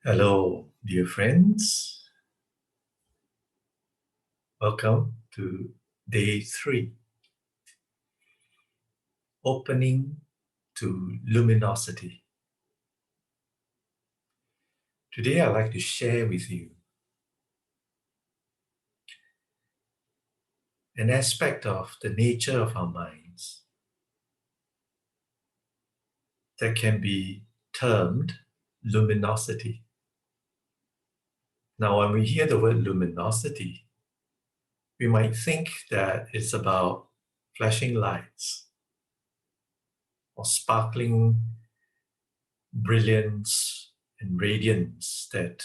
Hello, dear friends. Welcome to day 3, opening to luminosity. Today, I'd like to share with you an aspect of the nature of our minds that can be termed luminosity. Now, when we hear the word luminosity, we might think that it's about flashing lights or sparkling brilliance and radiance that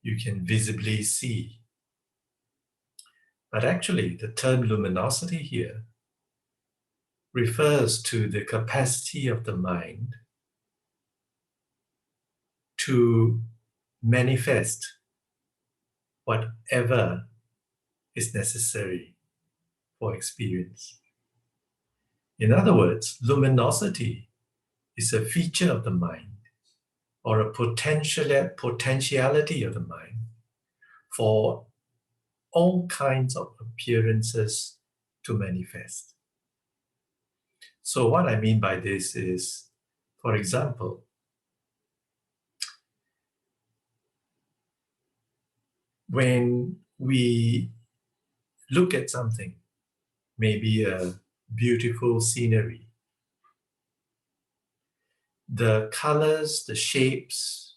you can visibly see. But actually, the term luminosity here refers to the capacity of the mind to manifest whatever is necessary for experience. In other words, luminosity is a feature of the mind or a potentiality of the mind for all kinds of appearances to manifest. So what I mean by this is, for example, when we look at something, maybe a beautiful scenery, the colors, the shapes,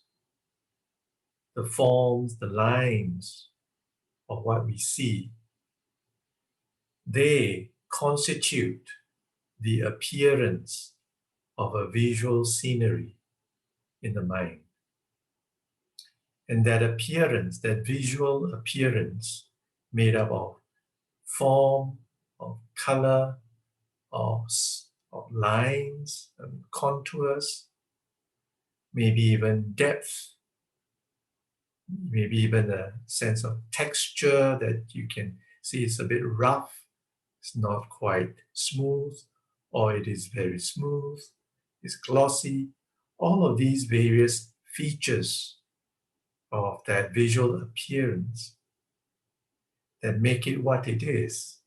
the forms, the lines of what we see, they constitute the appearance of a visual scenery in the mind. And that appearance, that visual appearance, made up of form, of color, of lines and contours, maybe even depth, maybe even a sense of texture that you can see it's a bit rough, it's not quite smooth, or it is very smooth, it's glossy. All of these various features of that visual appearance that make it what it is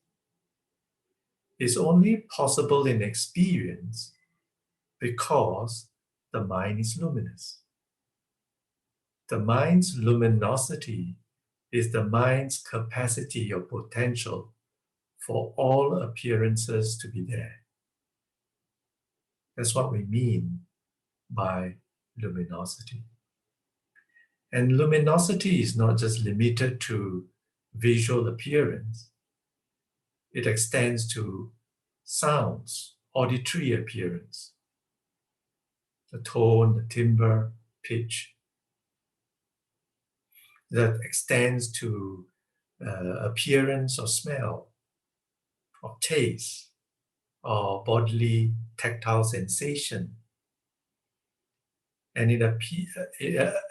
only possible in experience because the mind is luminous. The mind's luminosity is the mind's capacity or potential for all appearances to be there. That's what we mean by luminosity. And luminosity is not just limited to visual appearance. It extends to sounds, auditory appearance, the tone, the timbre, pitch. That extends to appearance or smell, or taste, or bodily tactile sensation. And it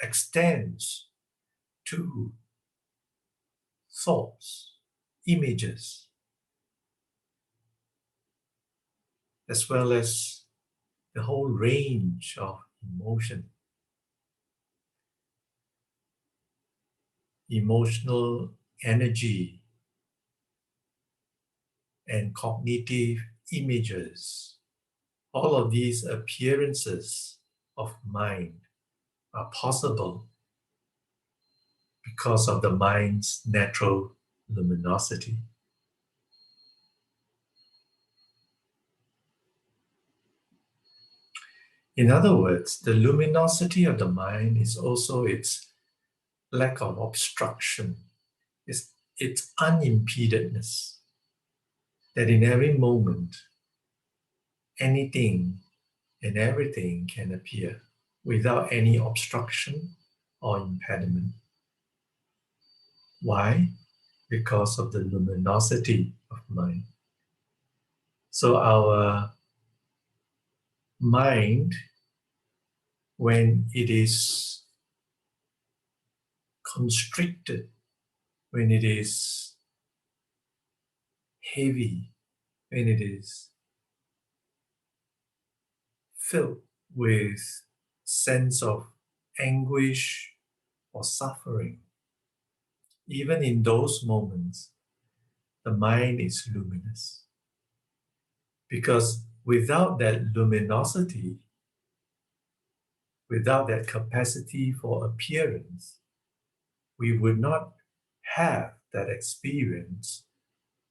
extends to thoughts, images, as well as the whole range of emotion, emotional energy, and cognitive images. All of these appearances of mind are possible because of the mind's natural luminosity. In other words, the luminosity of the mind is also its lack of obstruction, its unimpededness, that in every moment, anything and everything can appear without any obstruction or impediment. Why? Because of the luminosity of mind. So our mind, when it is constricted, when it is heavy, when it is filled with sense of anguish or suffering, even in those moments, the mind is luminous. Because without that luminosity, without that capacity for appearance, we would not have that experience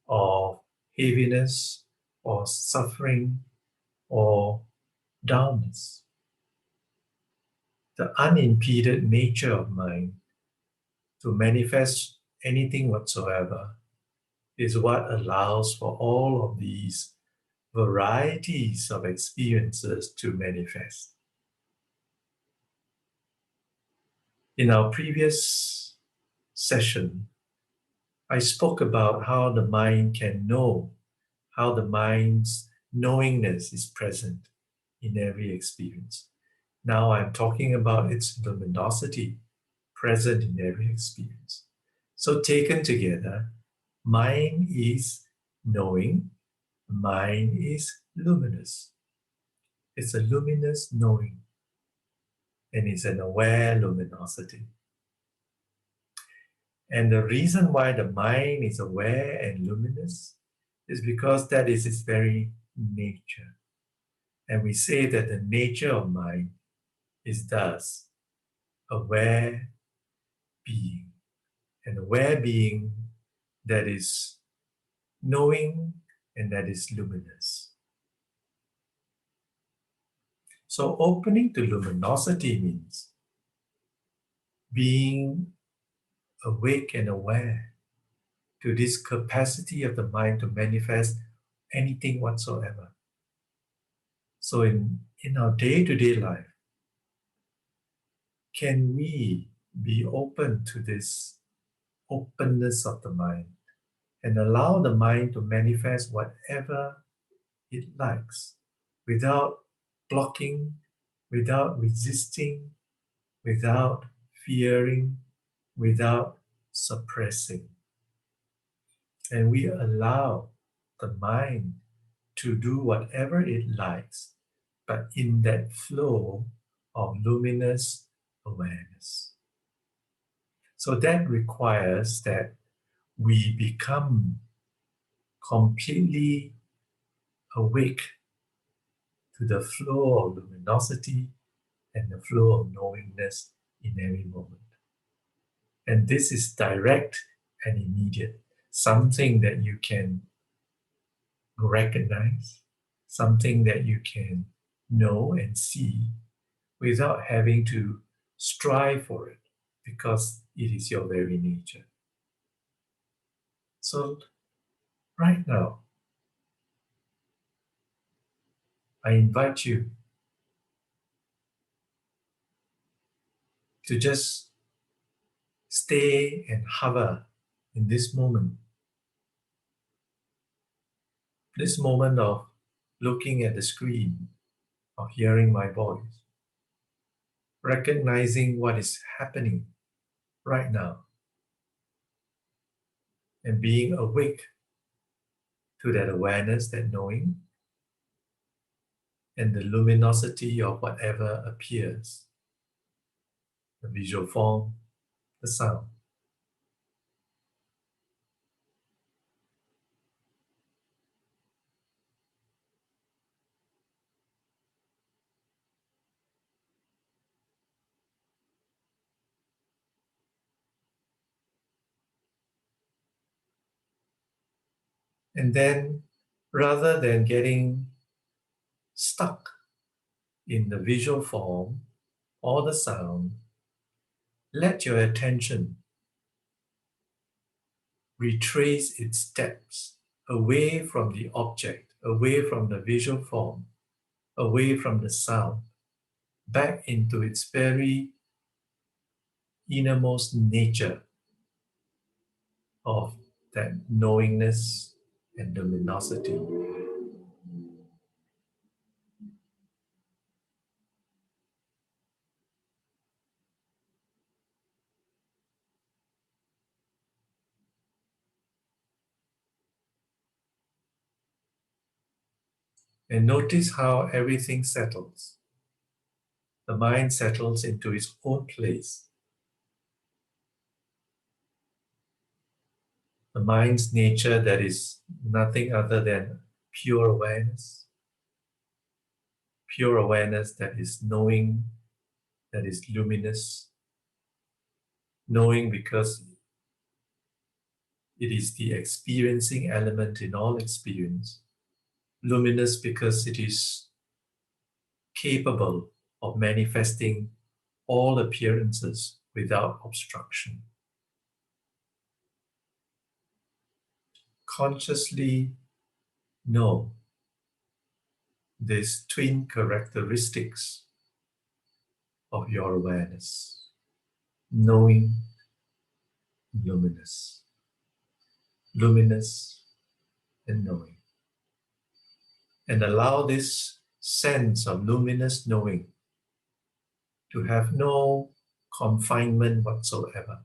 of heaviness or suffering or downness. The unimpeded nature of mind to manifest anything whatsoever is what allows for all of these varieties of experiences to manifest. In our previous session, I spoke about how the mind can know, how the mind's knowingness is present in every experience. Now I'm talking about its luminosity present in every experience. So taken together, mind is knowing, mind is luminous. It's a luminous knowing, and it's an aware luminosity. And the reason why the mind is aware and luminous is because that is its very nature. And we say that the nature of mind is thus aware being. An aware being that is knowing and that is luminous. So opening to luminosity means being awake and aware to this capacity of the mind to manifest anything whatsoever. So in our day-to-day life, can we be open to this openness of the mind and allow the mind to manifest whatever it likes without blocking, without resisting, without fearing, without suppressing? And we allow the mind to do whatever it likes, but in that flow of luminous awareness. So that requires that we become completely awake to the flow of luminosity and the flow of knowingness in every moment. And this is direct and immediate, something that you can recognize, something that you can know and see without having to strive for it, because it is your very nature. So right now, I invite you to just stay and hover in this moment of looking at the screen, of hearing my voice, recognizing what is happening right now, and being awake to that awareness, that knowing, and the luminosity of whatever appears, the visual form, the sound. And then, rather than getting stuck in the visual form or the sound, let your attention retrace its steps away from the object, away from the visual form, away from the sound, back into its very innermost nature of that knowingness and luminosity. And notice how everything settles. The mind settles into its own place. a mind's nature that is nothing other than pure awareness that is knowing, that is luminous, knowing because it is the experiencing element in all experience, luminous because it is capable of manifesting all appearances without obstruction. Consciously know these twin characteristics of your awareness, knowing, luminous, luminous and knowing. And allow this sense of luminous knowing to have no confinement whatsoever,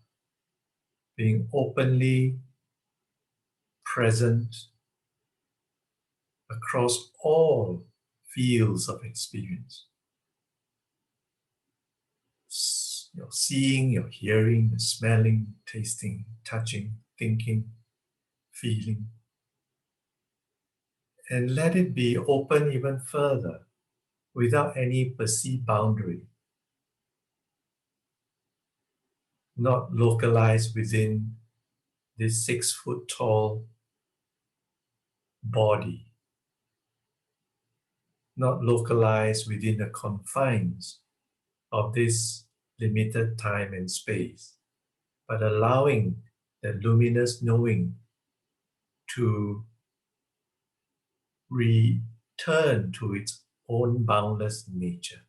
being openly present across all fields of experience. Your seeing, your hearing, your smelling, tasting, touching, thinking, feeling. And let it be open even further without any perceived boundary, not localized within this 6-foot tall body, not localized within the confines of this limited time and space, but allowing the luminous knowing to return to its own boundless nature.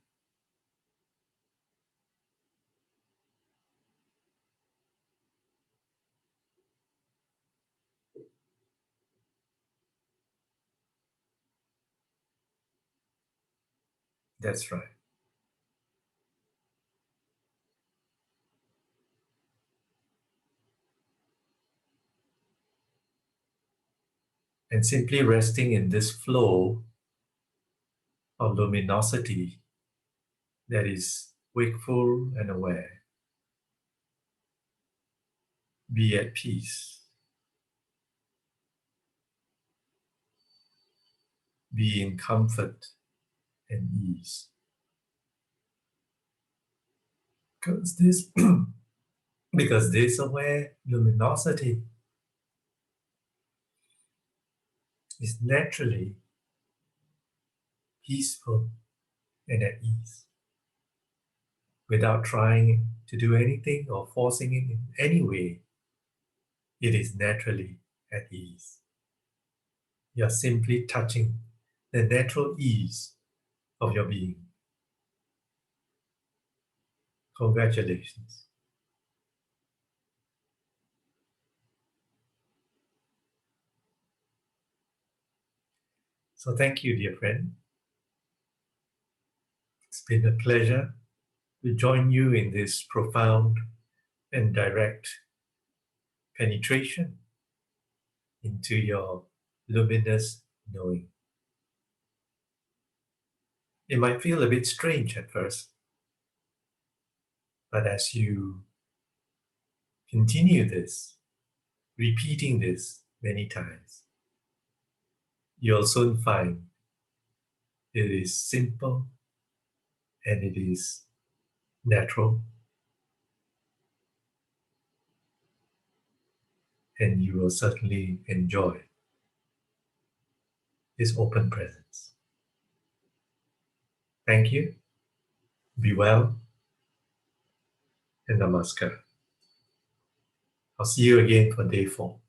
That's right. And simply resting in this flow of luminosity that is wakeful and aware. Be at peace. Be in comfort and ease. Because this aware luminosity is naturally peaceful and at ease, without trying to do anything or forcing it in any way. It is naturally at ease. You are simply touching the natural ease of your being. Congratulations. So thank you, dear friend. It's been a pleasure to join you in this profound and direct penetration into your luminous knowing. It might feel a bit strange at first, but as you continue this, repeating this many times, you'll soon find it is simple and it is natural, and you will certainly enjoy this open presence. Thank you, be well, and namaskar. I'll see you again for day 4.